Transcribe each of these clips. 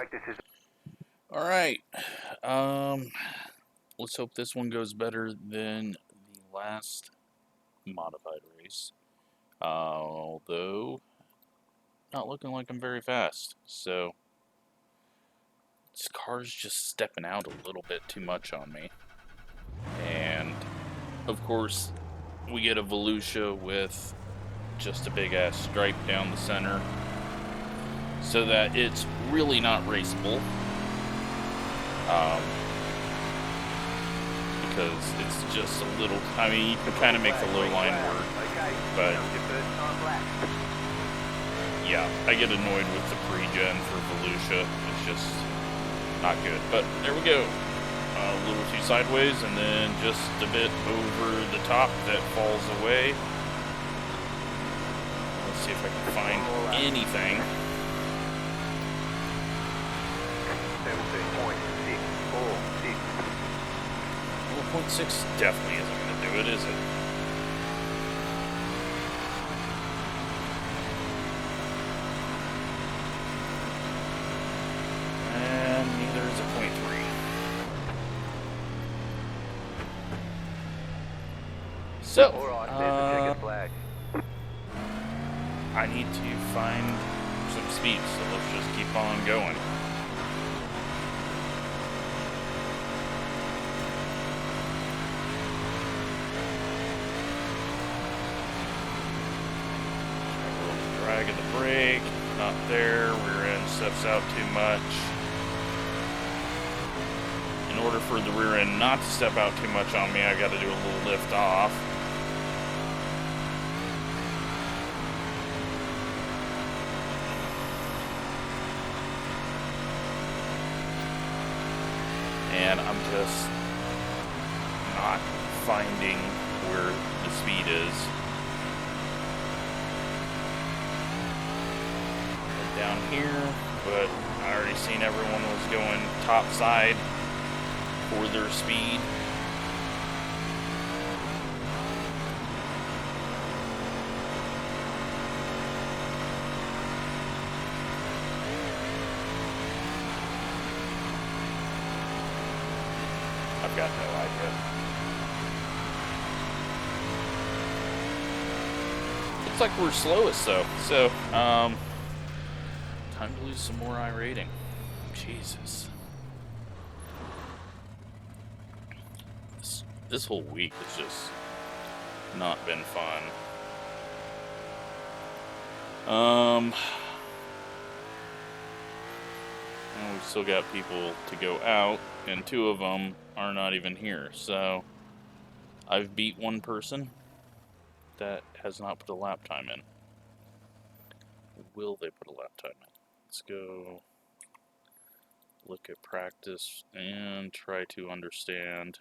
Practice is... All right. Let's hope this one goes better than the last modified race. Although, not looking like I'm very fast. So, this car's just stepping out a little bit too much on me. And, of course, we get a Volusia with just a big-ass stripe down the center. So that it's really not raceable. Because it's just a little, I mean, you can kind of make the low line work, but yeah, I get annoyed with the pre-gen for Volusia. It's just not good. But there we go. A little too sideways, and then just a bit over the top that falls away. Let's see if I can find anything. 0.6 definitely isn't going to do it, is it? And neither is a 0.3. So, I need to find some speed, so let's just keep on going. Drag of the brake, not there, rear end steps out too much. In order for the rear end not to step out too much on me, I got to do a little lift off. And I'm just not finding where the speed is. Down here, but I already seen everyone was going top side for their speed. I've got no idea. Looks like we're slowest though, so time to lose some more iRacing. Jesus. This whole week has just not been fun. And we've still got people to go out, and 2 of them are not even here. So I've beat one person that has not put a lap time in. Will they put a lap time in? Let's go look at practice and try to understand.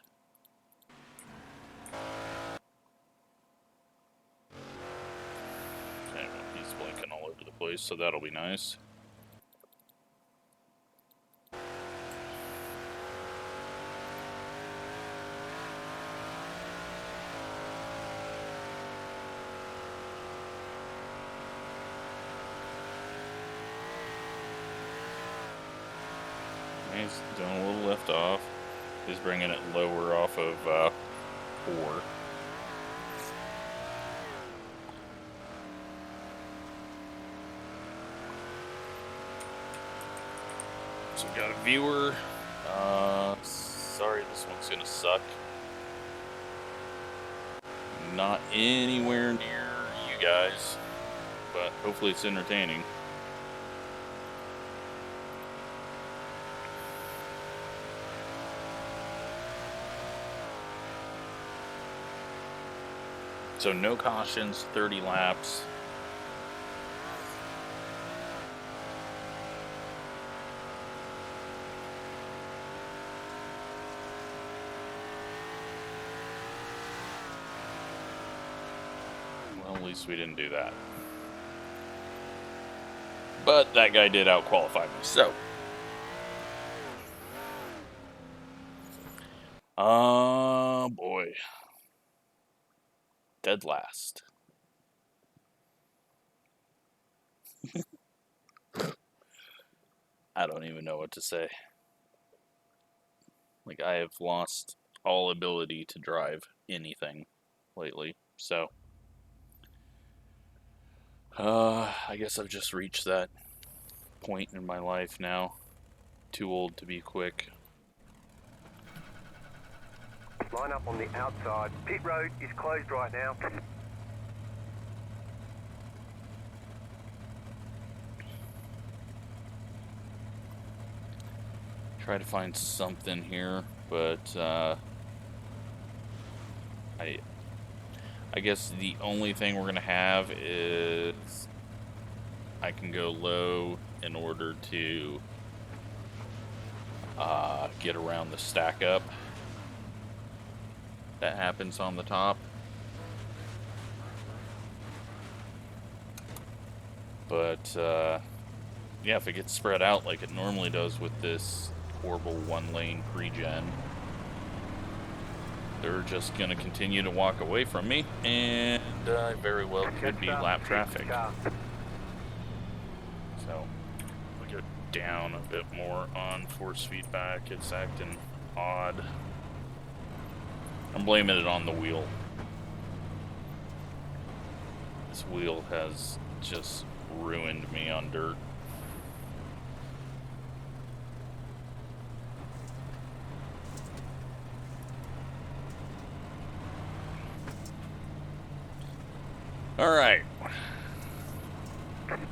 Okay, well, he's blinking all over the place, so that'll be nice. He's doing a little lift off. He's bringing it lower off of 4. So we got a viewer. Sorry, this one's gonna suck. Not anywhere near you guys, but hopefully it's entertaining. So no cautions, 30 laps. Well, at least we didn't do that. But that guy did out-qualify me, so. Boy. Dead last. I don't even know what to say. Like, I have lost all ability to drive anything lately, so I guess I've just reached that point in my life now. Too old to be quick. Line up on the outside. Pit road is closed right now. Try to find something here, but I guess the only thing we're gonna have is I can go low in order to get around the stack up that happens on the top. But yeah, if it gets spread out like it normally does with this horrible one-lane pre-gen, they're just going to continue to walk away from me, and very well could be lap traffic. So, we go down a bit more on force feedback. It's acting odd. I'm blaming it on the wheel. This wheel has just ruined me on dirt. Alright.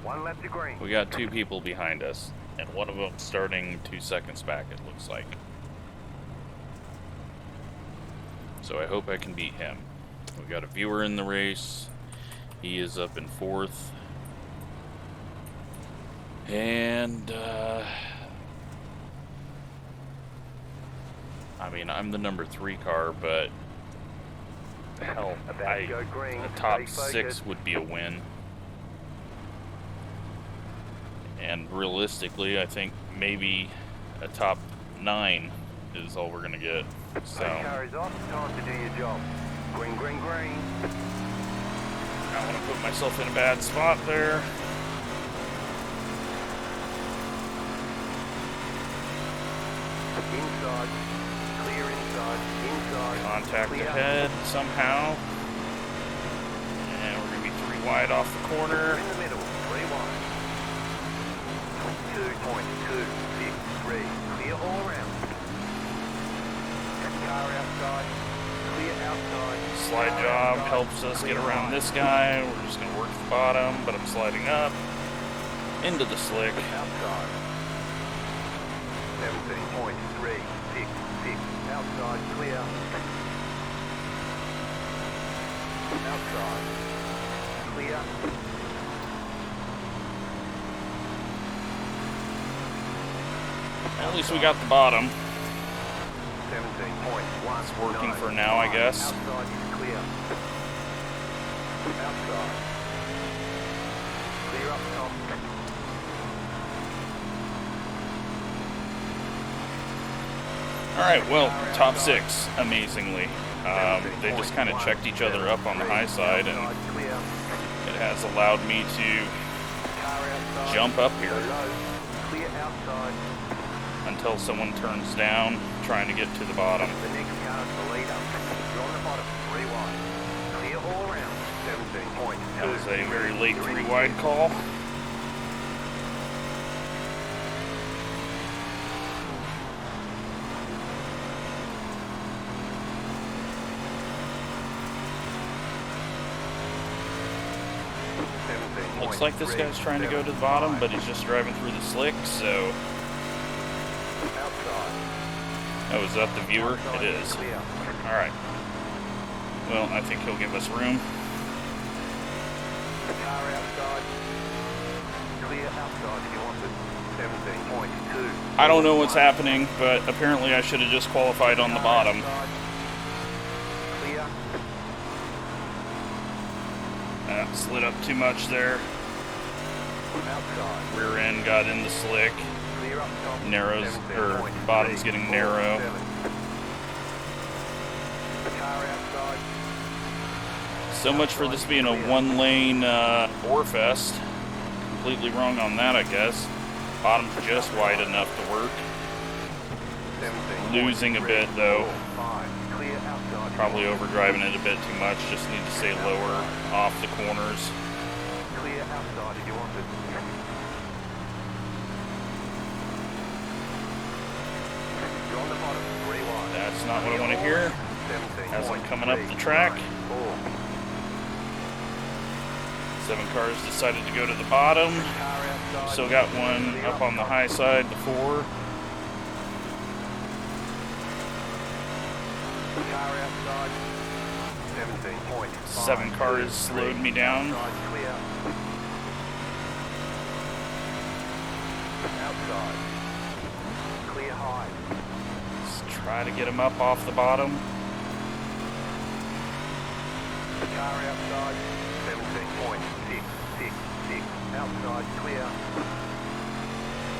One lap to green. We got two people behind us, and one of them starting 2 seconds back, it looks like. So I hope I can beat him. We got a viewer in the race. He is up in 4th. And, I mean, I'm the number 3 car, but hell, a top 6 would be a win. And realistically, I think maybe a top 9 is all we're gonna get. So Carries off. Time to do your job. Green, green, green. I want to put myself in a bad spot there. Inside. Clear inside. Inside. Contact clear. ahead somehow. And we're going to be 3 wide off the corner. In the middle. 3 wide. 2.263. Clear all around. Car outside. Clear outside. Slide Car job outside. helps us get Clear around wide. this guy. We're just going to work the bottom, but I'm sliding up into the slick. Outside. 17.366. Outside clear. Outside. Clear. At least we got the bottom. 17.1. It's working for now, I guess. Outside is clear. Outside. Clear up top. Alright, well, top 6, amazingly. They just kind of checked each other up on the high side, and it has allowed me to jump up here Clear outside. until someone turns down, trying to get to the bottom. The next car is the leader. You're on the bottom. 3 wide. Clear all around. 17.2. That was a very late 3 wide call. Looks like this guy's trying to go to the bottom, but he's just driving through the slick, so... Oh, is that the viewer? It is. Alright. Well, I think he'll give us room. Car outside. Clear outside if you want it. 17.2. I don't know what's happening, but apparently I should have just qualified on the bottom. Clear. Slid up too much there. Outside. Rear end got in the slick. Clear up top. Narrows, or bottom's getting narrow. Car outside. So much for this being a 1-lane ore fest. Completely wrong on that, I guess. Bottom's just wide enough to work. Losing a bit though. Probably overdriving it a bit too much. Just need to stay lower off the corners. Clear outside if you want it. You're on the bottom, 3 wide. That's not what I want to hear. As I'm coming up the track, 7 cars decided to go to the bottom. Still got one up on the high side, the 4. Car outside, 7 cars slowed me down. Outside, clear high. Let's try to get him up off the bottom. Car outside, 17.666. Outside, clear.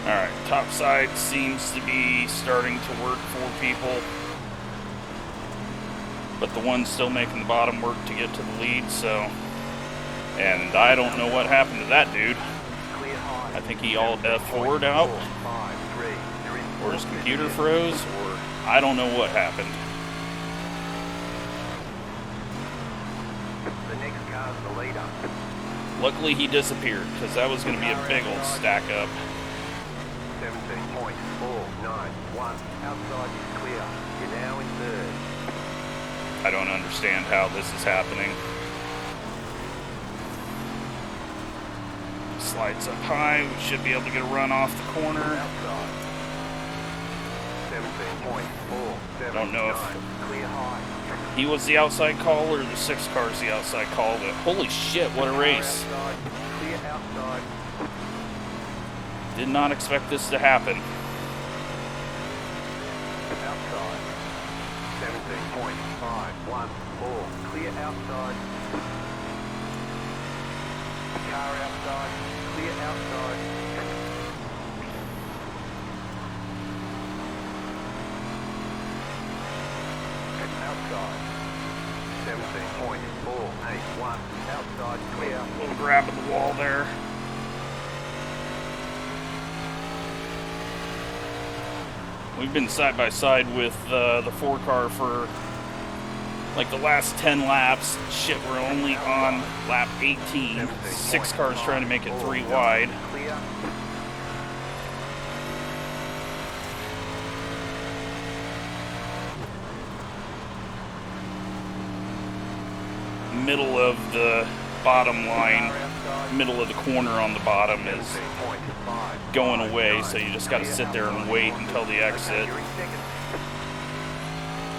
Alright, top side seems to be starting to work for people. But the one's still making the bottom work to get to the lead, so... And I don't know what happened to that dude. I think he all F4'd out, or his computer froze, or I don't know what happened. The next car's the leader. Luckily he disappeared, because that was going to be a big old stack up. 17.491. Outside is clear. You're now in third. I don't understand how this is happening. Slides up high, we should be able to get a run off the corner. Outside. 17.479. Don't know if Clear high. he was the outside call or the 6 cars the outside call, but holy shit, what a race. Outside. Clear outside. Did not expect this to happen. Outside. 17.514. Clear outside. Car outside. Clear outside. Outside. 17.481. Outside clear. Little grab of the wall there. We've been side by side with the 4 car for like the last 10 laps. Shit, we're only on lap 18. 6 cars trying to make it 3 wide. Clear. Middle of the bottom line, middle of the corner on the bottom is going away, so you just got to sit there and wait until the exit.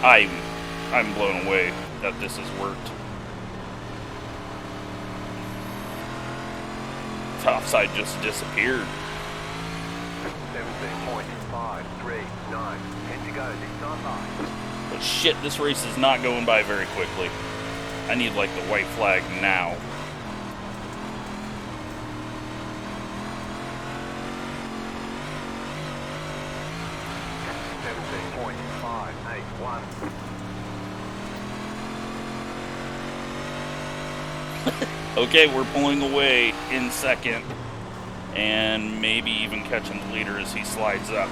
I'm blown away that this has worked. Top side just disappeared. 17.539. 10 to go. This time by. But shit, this race is not going by very quickly. I need like the white flag now. Okay, we're pulling away in second, and maybe even catching the leader as he slides up.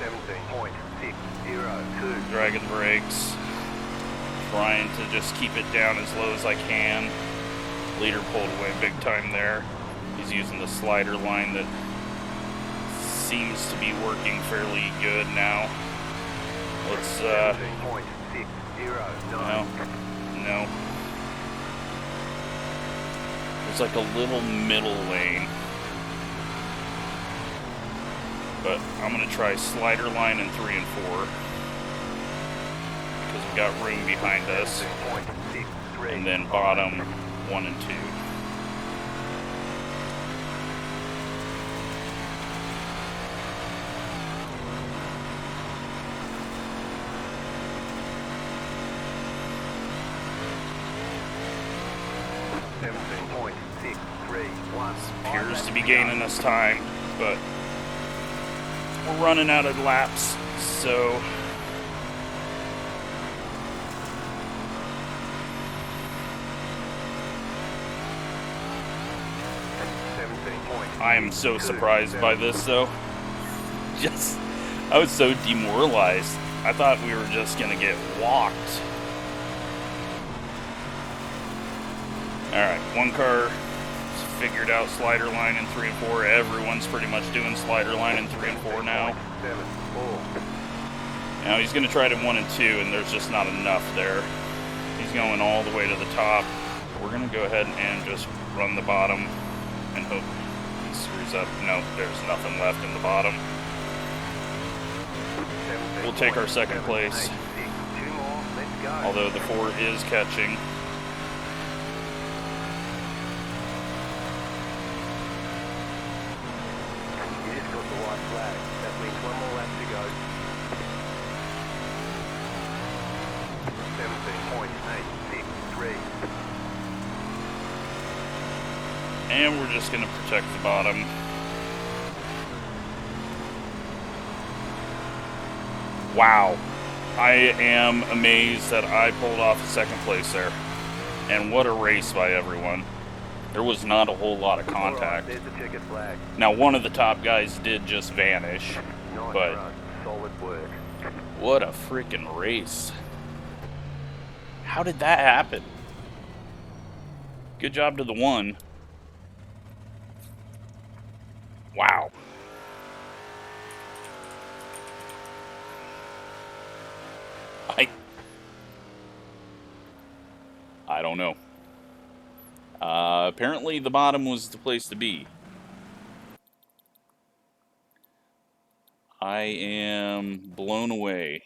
17.602. Dragging the brakes, trying to just keep it down as low as I can. Leader pulled away big time there. He's using the slider line that seems to be working fairly good now. Let's no. There's like a little middle lane. But I'm gonna try slider line in 3 and 4. Because we've got room behind us. And then bottom 1 and 2. Appears to be gaining us time, but we're running out of laps, so I am so surprised by this, though. I was so demoralized. I thought we were just gonna get walked. Alright, one car figured out slider line in 3 and 4. Everyone's pretty much doing slider line in 3 and 4 now. Now he's gonna try to 1 and 2, and there's just not enough there. He's going all the way to the top. We're gonna go ahead and just run the bottom and hope he screws up. No, there's nothing left in the bottom. We'll take our second place, although the 4 is catching. You just got the white flag. That means 1 more lap to go. 17.863. And we're just going to protect the bottom. Wow. I am amazed that I pulled off second place there. And what a race by everyone. There was not a whole lot of contact. There's the ticket flag. Now, one of the top guys did just vanish, Nice but run. Solid work. what a freaking race. How did that happen? Good job to the 1. Wow. I don't know. Apparently the bottom was the place to be. I am blown away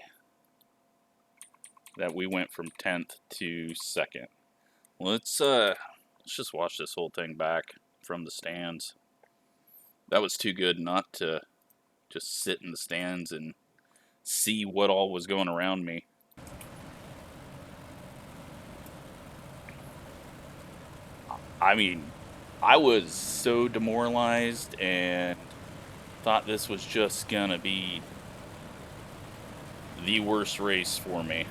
that we went from 10th to 2nd. Let's just watch this whole thing back from the stands. That was too good not to just sit in the stands and see what all was going around me. I mean, I was so demoralized and thought this was just gonna be the worst race for me.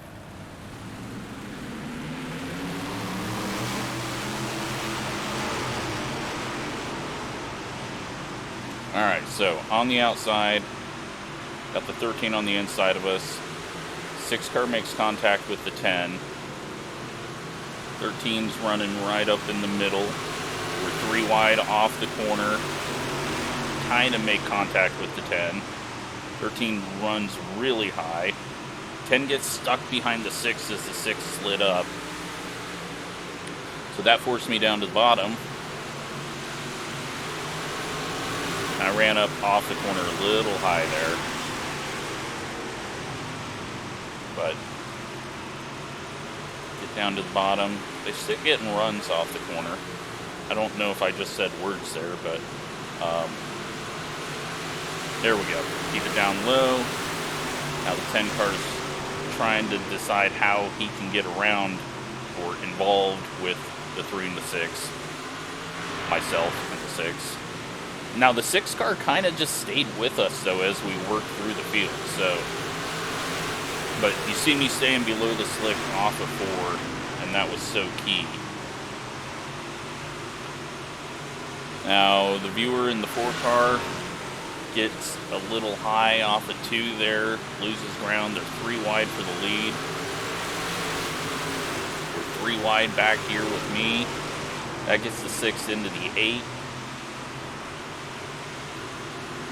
Alright, so on the outside, got the 13 on the inside of us. 6 car makes contact with the 10. 13's running right up in the middle. We're 3 wide off the corner. Trying to make contact with the 10. 13 runs really high. 10 gets stuck behind the 6 as the 6 slid up. So that forced me down to the bottom. I ran up off the corner a little high there. But get down to the bottom. They still getting runs off the corner. I don't know if I just said words there, but there we go. Keep it down low. Now the 10 car's trying to decide how he can get around or involved with the 3 and the 6. Myself and the 6. Now the 6 car kind of just stayed with us though as we worked through the field. So, but you see me staying below the slick off of 4, and that was so key. Now the viewer in the 4 car gets a little high off of 2 there, loses ground. They're 3 wide for the lead. We're 3 wide back here with me. That gets the 6 into the 8.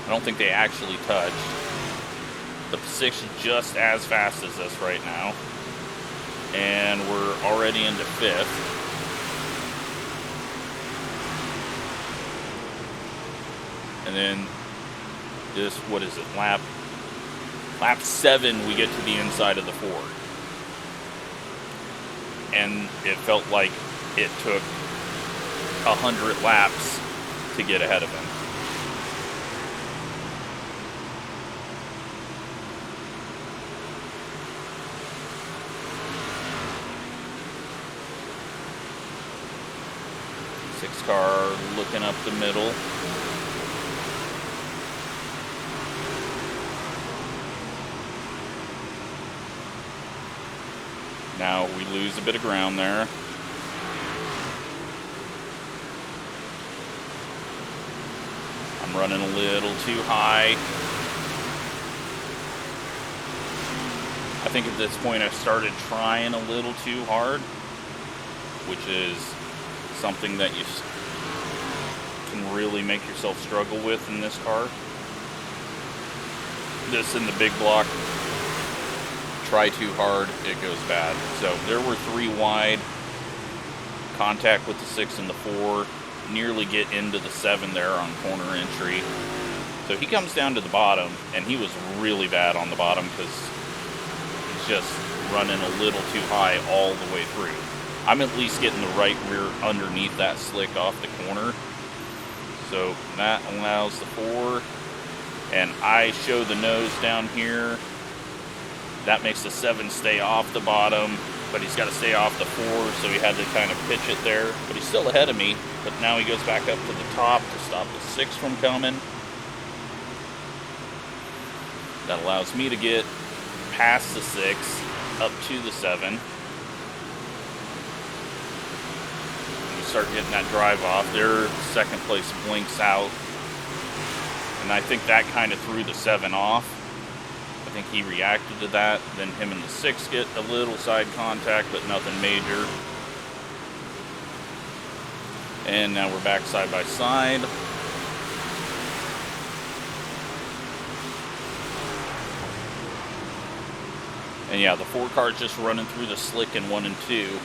I don't think they actually touched. The 6 is just as fast as us right now. And we're already into 5th. And then this, what is it, lap 7, we get to the inside of the 4. And it felt like it took 100 laps to get ahead of him. Car looking up the middle. Now we lose a bit of ground there. I'm running a little too high. I think at this point I've started trying a little too hard, which is something that you can really make yourself struggle with in this car. This in the big block, try too hard, it goes bad. So there were 3 wide, contact with the 6 and the 4, nearly get into the 7 there on corner entry. So he comes down to the bottom, and he was really bad on the bottom because he's just running a little too high all the way through. I'm at least getting the right rear underneath that slick off the corner. So that allows the 4. And I show the nose down here. That makes the 7 stay off the bottom, but he's got to stay off the 4, so he had to kind of pitch it there. But he's still ahead of me, but now he goes back up to the top to stop the 6 from coming. That allows me to get past the 6, up to the 7. We start getting that drive off. Their second place blinks out. And I think that kind of threw the 7 off. I think he reacted to that. Then him and the 6 get a little side contact, but nothing major. And now we're back side by side. And yeah, the 4 car's just running through the slick in 1 and 2.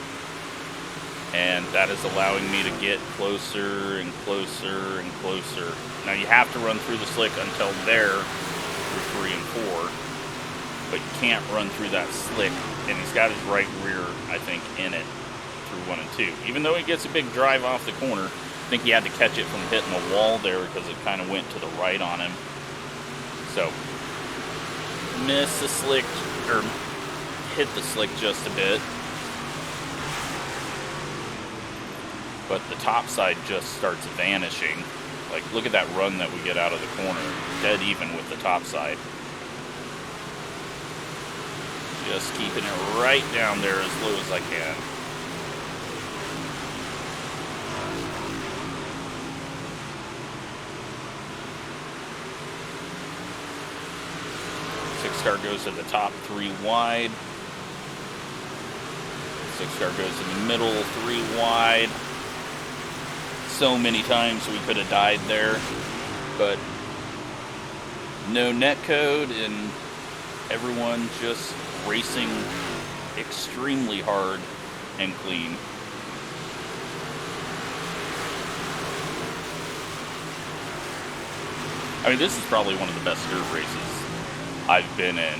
And that is allowing me to get closer and closer and closer. Now you have to run through the slick until there through 3 and 4. But you can't run through that slick. And he's got his right rear, I think, in it through 1 and 2. Even though he gets a big drive off the corner, I think he had to catch it from hitting the wall there because it kind of went to the right on him. So, miss the slick, or hit the slick just a bit. But the top side just starts vanishing. Like, look at that run that we get out of the corner. Dead even with the top side. Just keeping it right down there as low as I can. Six car goes to the top, 3 wide. 6 car goes in the middle, 3 wide. So many times we could have died there, but no net code and everyone just racing extremely hard and clean. I mean, this is probably one of the best dirt races I've been in.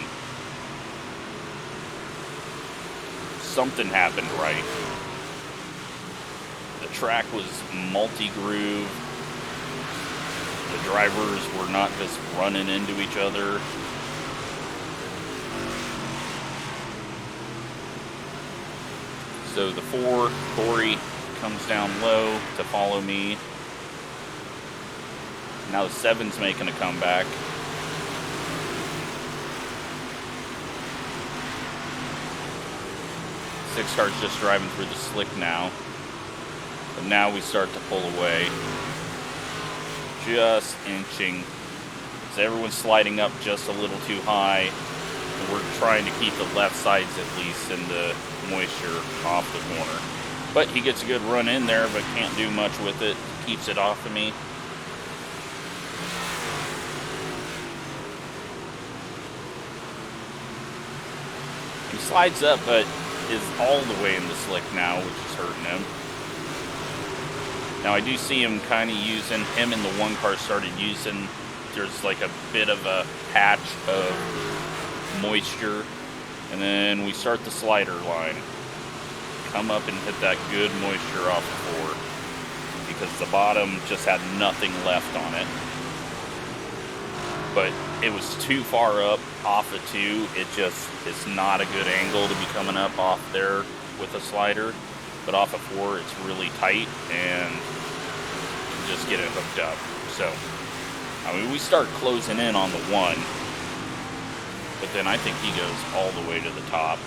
Something happened right. The track was multi-groove. The drivers were not just running into each other. So the 4, Corey, comes down low to follow me. Now the 7's making a comeback. Six car's just driving through the slick now. But now we start to pull away. Just inching. So everyone's sliding up just a little too high. And we're trying to keep the left sides at least in the moisture off the corner. But he gets a good run in there, but can't do much with it. Keeps it off of me. He slides up, but is all the way in the slick now, which is hurting him. Now I do see him kind of using, him and the 1 car started using, there's like a bit of a patch of moisture, and then we start the slider line. Come up and hit that good moisture off the 4, because the bottom just had nothing left on it. But it was too far up off of 2. It's not a good angle to be coming up off there with a slider. But off of 4, it's really tight and just get it hooked up. So, I mean, we start closing in on the 1. But then I think he goes all the way to the top.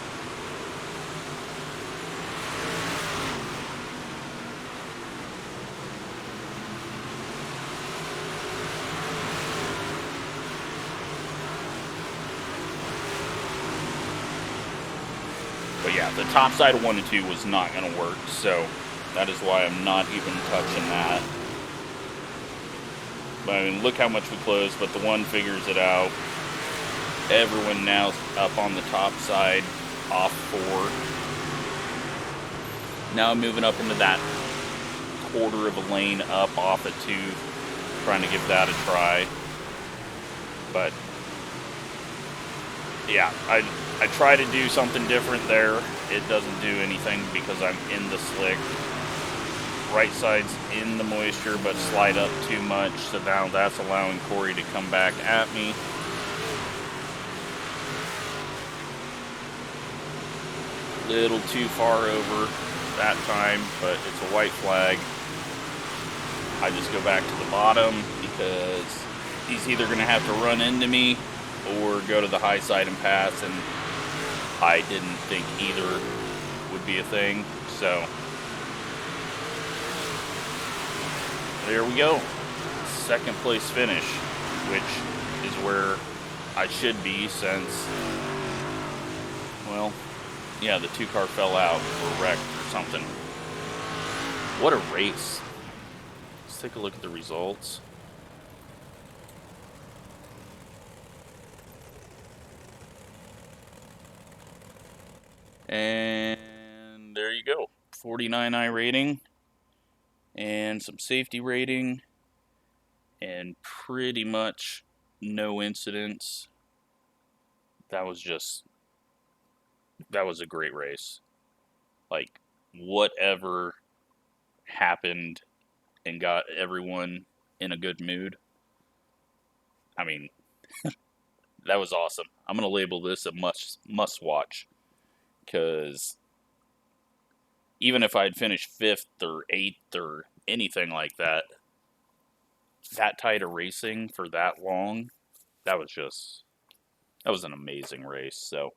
But yeah, the top side of 1 and 2 was not going to work, so that is why I'm not even touching that. But I mean, look how much we closed, but the 1 figures it out. Everyone now up on the top side, off 4. Now I'm moving up into that quarter of a lane up off at 2, trying to give that a try. But yeah, I try to do something different there. It doesn't do anything because I'm in the slick. Right side's in the moisture, but slide up too much, so now that's allowing Corey to come back at me. Little too far over that time, but it's a white flag. I just go back to the bottom because he's either going to have to run into me or go to the high side and pass, and I didn't think either would be a thing, so there we go. 2nd place finish, which is where I should be since, well, yeah, the 2 car fell out or wrecked or something. What a race. Let's take a look at the results. And there you go. 49 iRating and some safety rating and pretty much no incidents. That was a great race. Like, whatever happened and got everyone in a good mood. I mean, that was awesome. I'm going to label this a must watch, because even if I'd finished 5th or 8th or anything like that, that tight of racing for that long, that was an amazing race. So,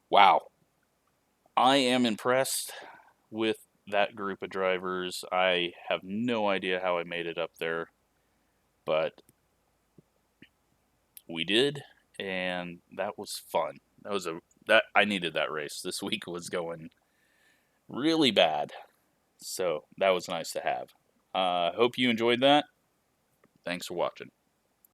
wow. I am impressed with that group of drivers. I have no idea how I made it up there, but we did, and that was fun. That I needed that race. This week was going really bad, so that was nice to have. Hope you enjoyed that. Thanks for watching.